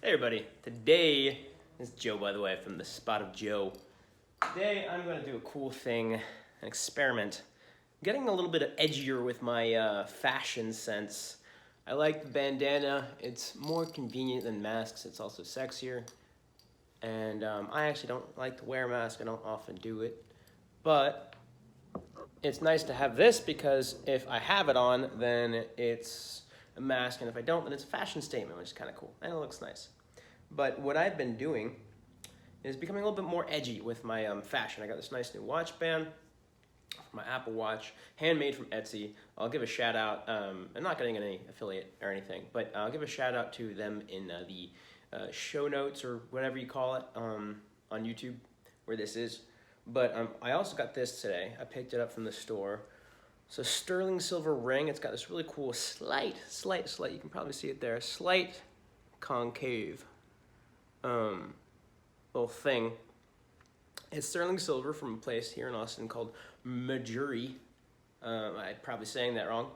Hey everybody, today, this is Joe by the way, from the Spot of Joe. Today I'm going to do a cool thing, an experiment. I'm getting a little bit edgier with my fashion sense. I like the bandana, it's more convenient than masks, it's also sexier. And I actually don't like to wear a mask, I don't often do it. But it's nice to have this because if I have it on, then it's a mask, and if I don't, then it's a fashion statement, which is kind of cool, and it looks nice. But what I've been doing is becoming a little bit more edgy with my fashion. I got this nice new watch band for my Apple Watch, handmade from Etsy. I'll give a shout out, I'm not getting any affiliate or anything, but I'll give a shout out to them in the show notes or whatever you call it on YouTube, where this is. But I also got this today. I picked it up from the store. It's a sterling silver ring. It's got this really cool slight, you can probably see it there, slight concave little thing. It's sterling silver from a place here in Austin called Missouri. I'm probably saying that wrong.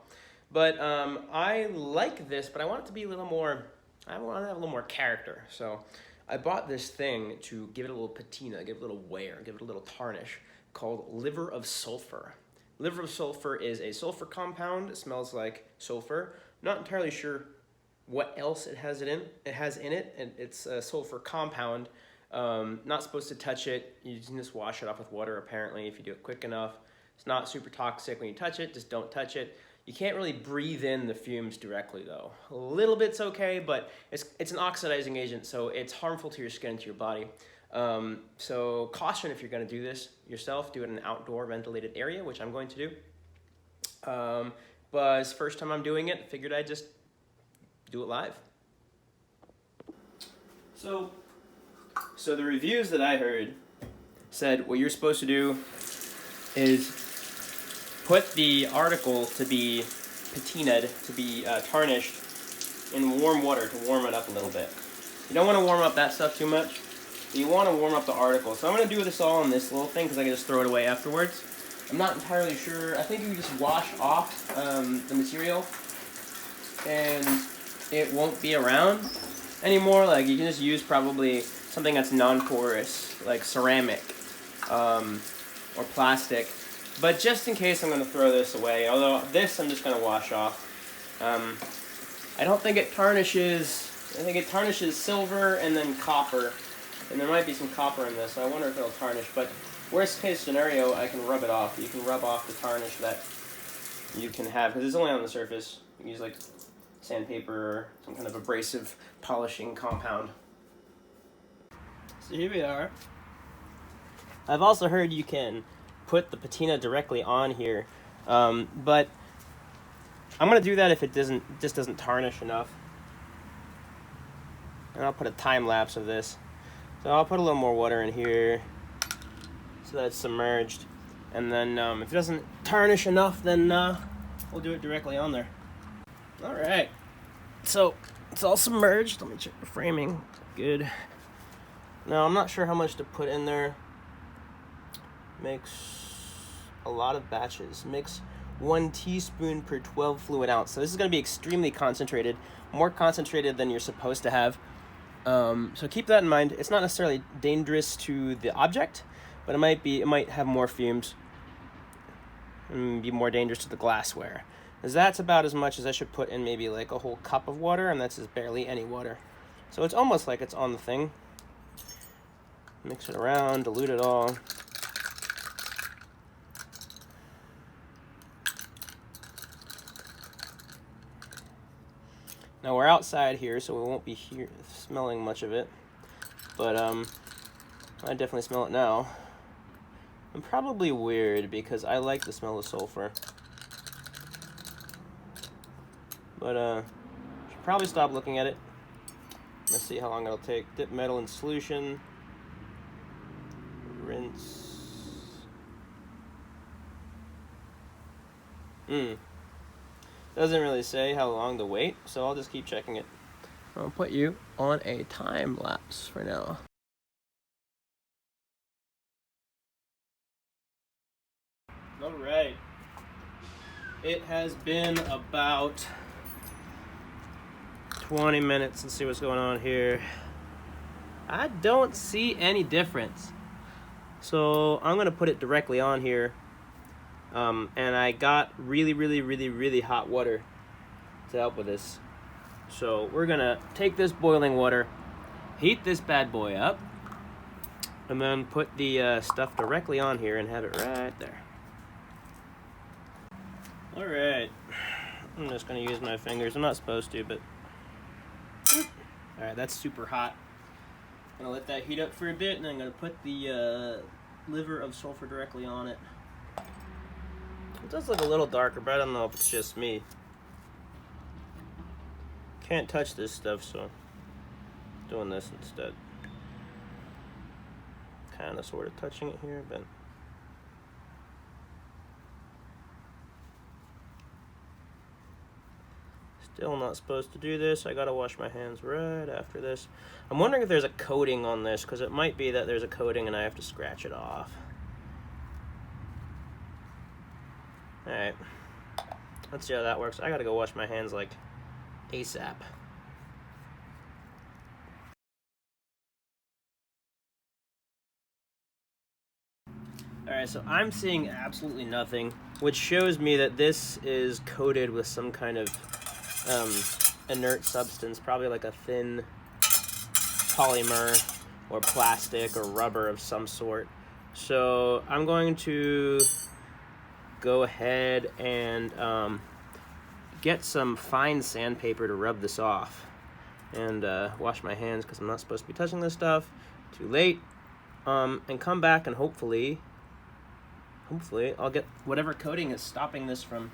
But I like this, but I want it to be a little more, I want to have a little more character. So I bought this thing to give it a little patina, give it a little wear, give it a little tarnish, called Liver of Sulfur. Liver of sulfur is a sulfur compound. It smells like sulfur. Not entirely sure what else it has in it, and it's a sulfur compound. Not supposed to touch it. You can just wash it off with water, apparently, if you do it quick enough. It's not super toxic when you touch it. Just don't touch it. You can't really breathe in the fumes directly, though. A little bit's okay, but it's an oxidizing agent, so it's harmful to your skin and to your body. So caution if you're going to do this yourself. Do it in an outdoor ventilated area, which I'm going to do. But it's the first time I'm doing it. Figured I'd just do it live. So the reviews that I heard said what you're supposed to do is put the article to be patinaed, to be tarnished, in warm water to warm it up a little bit. You don't want to warm up that stuff too much. You want to warm up the article. So I'm going to do this all in this little thing because I can just throw it away afterwards. I'm not entirely sure. I think you can just wash off the material and it won't be around anymore. Like, you can just use probably something that's non-porous, like ceramic or plastic. But just in case, I'm going to throw this away. Although this I'm just going to wash off. I don't think it tarnishes. I think it tarnishes silver and then copper. And there might be some copper in this, so I wonder if it'll tarnish. But worst case scenario, I can rub it off. You can rub off the tarnish that you can have, because it's only on the surface. You can use like sandpaper or some kind of abrasive polishing compound. So here we are. I've also heard you can put the patina directly on here, but I'm going to do that if it just doesn't tarnish enough. And I'll put a time lapse of this. So I'll put a little more water in here so that it's submerged. And then if it doesn't tarnish enough, then we'll do it directly on there. All right. So it's all submerged. Let me check the framing. Good. Now I'm not sure how much to put in there. Mix a lot of batches. Mix 1 teaspoon per 12 fluid ounce. So this is going to be extremely concentrated, more concentrated than you're supposed to have. So keep that in mind. It's not necessarily dangerous to the object, but it might have more fumes and be more dangerous to the glassware. Because that's about as much as I should put in maybe like a whole cup of water, and that's just barely any water. So it's almost like it's on the thing. Mix it around, dilute it all. Now we're outside here, so we won't be smelling much of it, but I definitely smell it now. I'm probably weird because I like the smell of sulfur, but should probably stop looking at it. Let's see how long it'll take. Dip metal in solution, rinse. Doesn't really say how long to wait, so I'll just keep checking it. I'll put you on a time lapse for now. All right. It has been about 20 minutes and see what's going on here. I don't see any difference. So I'm gonna put it directly on here. And I got really hot water to help with this. So we're gonna take this boiling water, heat this bad boy up, and then put the stuff directly on here and have it right there. Alright, I'm just gonna use my fingers. I'm not supposed to, but alright, that's super hot. I'm gonna let that heat up for a bit, and then I'm gonna put the liver of sulfur directly on it. It does look a little darker, but I don't know if it's just me. Can't touch this stuff, so I'm doing this instead. Kind of sort of touching it here, but still not supposed to do this. I gotta wash my hands right after this. I'm wondering if there's a coating on this, because it might be that there's a coating and I have to scratch it off. Alright, let's see how that works. I gotta go wash my hands like ASAP. Alright, so I'm seeing absolutely nothing, which shows me that this is coated with some kind of inert substance, probably like a thin polymer or plastic or rubber of some sort. So I'm going to go ahead and get some fine sandpaper to rub this off and wash my hands, because I'm not supposed to be touching this stuff. Too late. And come back and hopefully I'll get whatever coating is stopping this from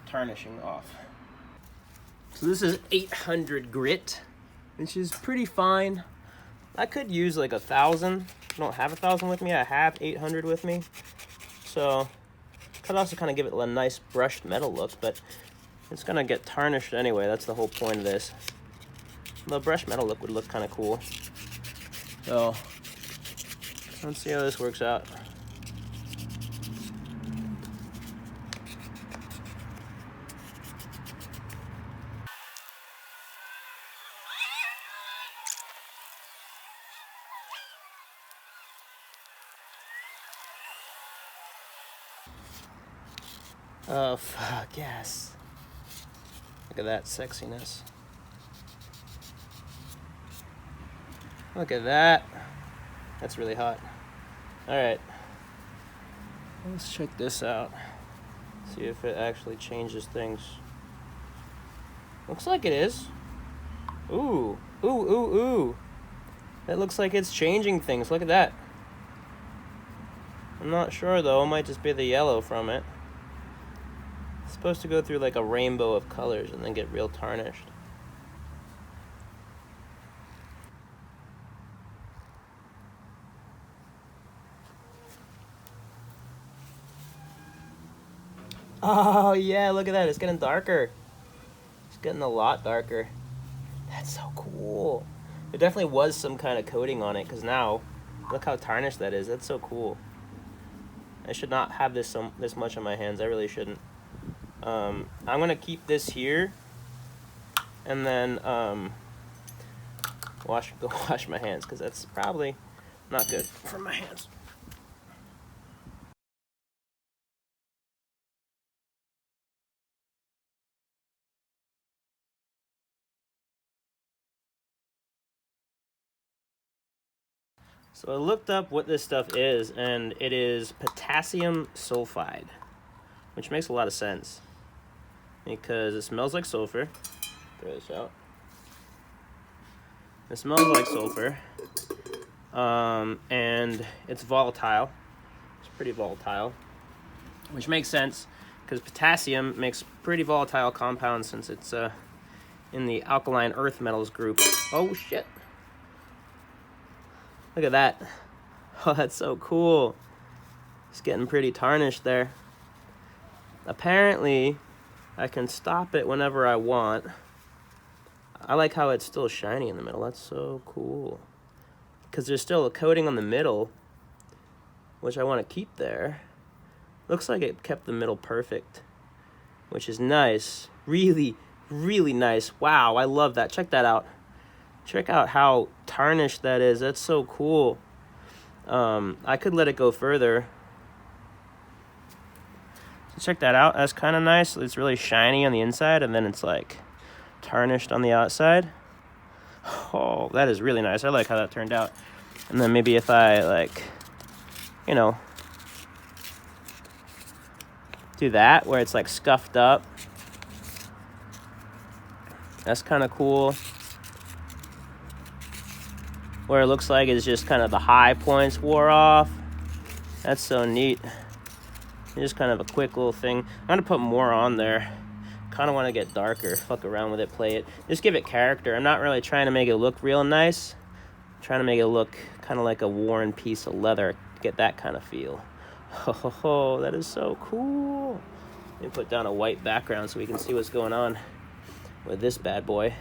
tarnishing off. So this is 800 grit, which is pretty fine. I could use like 1,000. I don't have 1,000 with me. I have 800 with me. So could also kind of give it a nice brushed metal look, but it's gonna get tarnished anyway. That's the whole point of this. The brushed metal look would look kind of cool. So let's see how this works out. Oh, fuck, yes. Look at that sexiness. Look at that. That's really hot. Alright. Let's check this out. See if it actually changes things. Looks like it is. Ooh. Ooh. That looks like it's changing things. Look at that. I'm not sure, though. It might just be the yellow from it. It's supposed to go through like a rainbow of colors and then get real tarnished. Oh yeah, look at that. It's getting darker. It's getting a lot darker. That's so cool. There definitely was some kind of coating on it, because now look how tarnished that is. That's so cool. I should not have this much on my hands. I really shouldn't. I'm gonna keep this here and then go wash my hands, because that's probably not good for my hands. So I looked up what this stuff is, and it is potassium sulfide, which makes a lot of sense because it smells like sulfur. Throw this out. It smells like sulfur, and it's volatile. It's pretty volatile, which makes sense because potassium makes pretty volatile compounds since it's in the alkaline earth metals group. Oh shit. Look at that. Oh, that's so cool. It's getting pretty tarnished there. Apparently, I can stop it whenever I want. I like how it's still shiny in the middle. That's so cool. Because there's still a coating on the middle, which I want to keep there. Looks like it kept the middle perfect, which is nice. Really, Really nice. Wow, I love that. Check that out. Check out how tarnished that is. That's so cool. I could let it go further. So check that out. That's kind of nice. It's really shiny on the inside, and then it's like tarnished on the outside. Oh, that is really nice. I like how that turned out. And then maybe if I, like, you know, do that where it's like scuffed up. That's kind of cool. Where it looks like it's just kind of the high points wore off. That's so neat. Just kind of a quick little thing. I'm going to put more on there. Kind of want to get darker. Fuck around with it, play it. Just give it character. I'm not really trying to make it look real nice. I'm trying to make it look kind of like a worn piece of leather. Get that kind of feel. Oh, that is so cool. Let me put down a white background so we can see what's going on with this bad boy.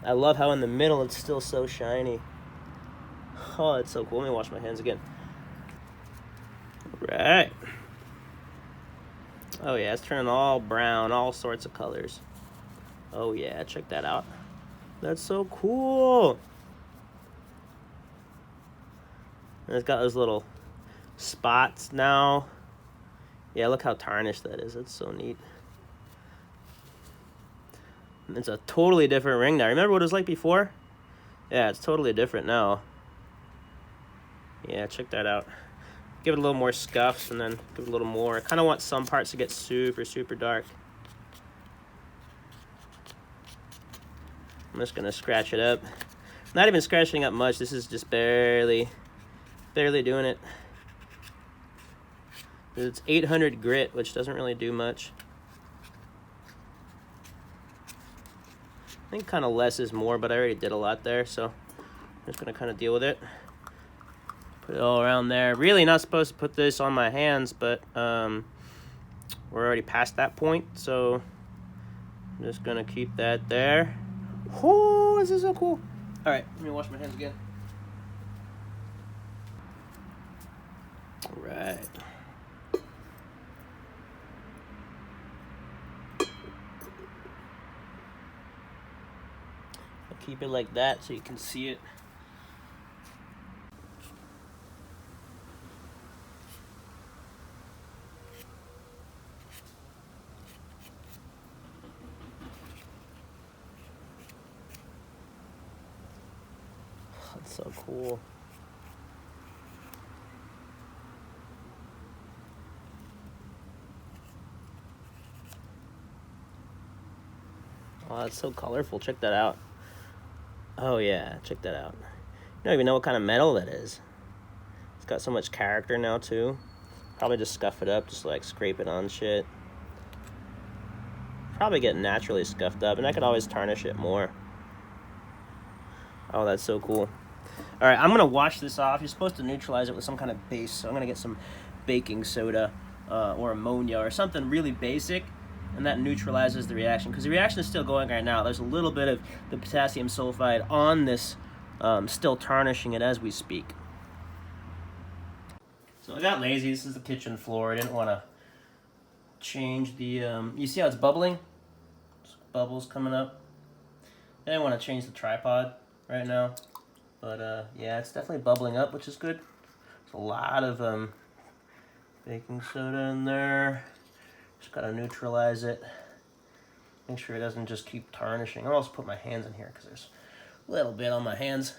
I love how in the middle it's still so shiny. Oh, it's so cool. Let me wash my hands again. Right. Oh yeah, it's turning all brown, all sorts of colors. Oh yeah, check that out. That's so cool. And it's got those little spots now. Yeah, look how tarnished that is. That's so neat. It's a totally different ring now. Remember what it was like before? Yeah, it's totally different now. Yeah, check that out. Give it a little more scuffs and then give it a little more. I kind of want some parts to get super, super dark. I'm just going to scratch it up. Not even scratching up much. This is just barely doing it. It's 800 grit, which doesn't really do much. I think kind of less is more, but I already did a lot there, so I'm just going to kind of deal with it. Put it all around there. Really not supposed to put this on my hands, but we're already past that point, so I'm just going to keep that there. Oh, this is so cool. All right, let me wash my hands again. All right. Keep it like that so you can see it. That's so cool. Oh, that's so colorful. Check that out. Oh yeah, check that out. You don't even know what kind of metal that is. It's got so much character now too. Probably just scuff it up, just like scrape it on shit. Probably get naturally scuffed up, and I could always tarnish it more. Oh, that's so cool. All right, I'm gonna wash this off. You're supposed to neutralize it with some kind of base, so I'm gonna get some baking soda or ammonia or something really basic, and that neutralizes the reaction, because the reaction is still going right now. There's a little bit of the potassium sulfide on this, still tarnishing it as we speak. So I got lazy. This is the kitchen floor. I didn't want to change the, you see how it's bubbling? There's bubbles coming up. I didn't want to change the tripod right now, but yeah, it's definitely bubbling up, which is good. There's a lot of baking soda in there. Just gotta neutralize it. Make sure it doesn't just keep tarnishing. I'll also put my hands in here because there's a little bit on my hands.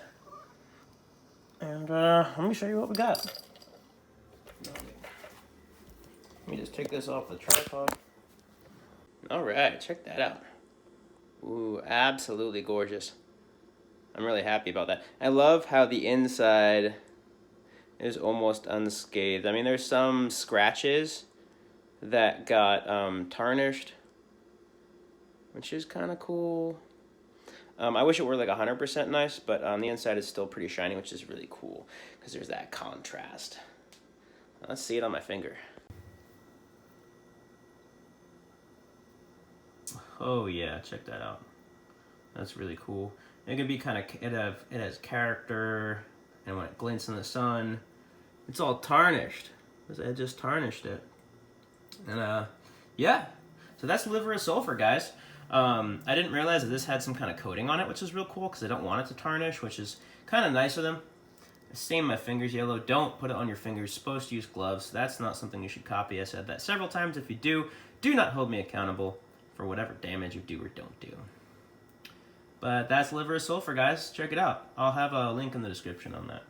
And let me show you what we got. Let me just take this off the tripod. All right, check that out. Ooh, absolutely gorgeous. I'm really happy about that. I love how the inside is almost unscathed. I mean, there's some scratches that got tarnished, which is kind of cool. I wish it were like 100% nice, but on the inside it's still pretty shiny, which is really cool because there's that contrast. Let's see it on my finger. Oh yeah, check that out. That's really cool. It can be kind of, it has character, and when it glints in the sun, it's all tarnished. I just tarnished it. And yeah, so that's liver of sulfur, guys. I didn't realize that this had some kind of coating on it, which is real cool because I don't want it to tarnish, which is kind of nice of them. I stained my fingers yellow. Don't put it on your fingers. Supposed to use gloves. That's not something you should copy. I said that several times. If you do not hold me accountable for whatever damage you do or don't do. But that's liver of sulfur, guys. Check it out. I'll have a link in the description on that.